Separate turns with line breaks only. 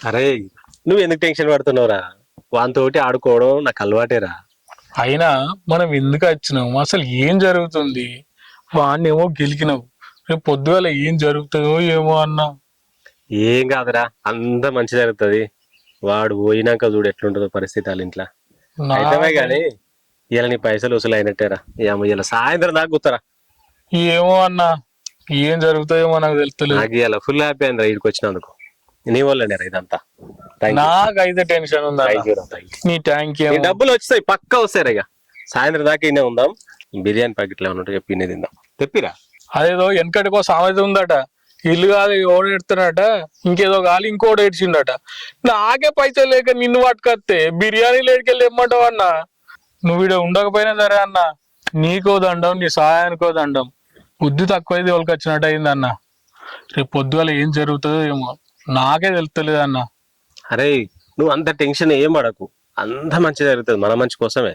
అరే నువ్వు ఎందుకు టెన్షన్ పడుతున్నావురా? వానితోటి ఆడుకోవడం నాకు అలవాటేరా.
అయినా మనం ఎందుకు వచ్చినాం, అసలు ఏం జరుగుతుంది? వాడినేమో గెలికినావు, రేపు పొద్దుగాల ఏం జరుగుతుందో ఏమో అన్నా.
ఏం కాదురా, అంత మంచి జరుగుతుంది. వాడు పోయినాక చూడు ఎట్లుంటుందో పరిస్థితి వాళ్ళ ఇంట్లో. అయితమే
నాకే
గాని ఇలా నీ పైసలు వసూలు అయినట్టేరా. ఏమో ఇలా సాయంత్రం దాకా కూతారా.
ఏమో అన్నా, ఏం జరుగుతాయేమో నాకు తెలుస్తలేదు.
నాకు ఇలా ఫుల్ హ్యాపీ అయిందిరా ఇక్కడికి వచ్చినందుకు. నీ వల్లనేరా ఇదంతా. Thank you.
నాకైతే టెన్షన్ ఉంది అన్న.
థ్యాంక్ యూ రా, థ్యాంక్ యూ.
నీ ట్యాంక్
నీ
ఏమో.
డబ్బులు వచ్చాయి, పక్కా వస్తాయి ఇక. సాయంత్రం దాకా ఇన్నే ఉందాం. బిర్యానీ ప్యాకెట్లు ఏమన్నా ఉంటే చెప్పి ఇన్నే తిందాం. తెప్పిరా.
అదేదో వెనకటికో సామెత ఉందట, ఇల్లు కాదు ఎవడు ఎడుతున్నాడట, ఇంకేదో కాలి ఇంకోటి ఏడ్చిండట. నాకే పైసలు లేక నిన్ను పట్టుకొస్తే బిర్యానీ లేడికెళ్ళి ఇమ్మంటావు అన్న. నువ్వు ఈడ ఉండకపోయినా సరే అన్న, నీకో దండం, నీ సహాయానికో దండం. బుద్ధి తక్కువైంది వాళ్ళకి వచ్చినట్టు అయింది అన్న. రేపు పొద్దుగాల ఏం జరుగుతుందో ఏమో నాకే తెలుస్తలేదు అన్న.
అరే నువ్వు అంత టెన్షన్ ఏం పడకు, అంత మంచి జరుగుతుంది మన మంచి కోసమే.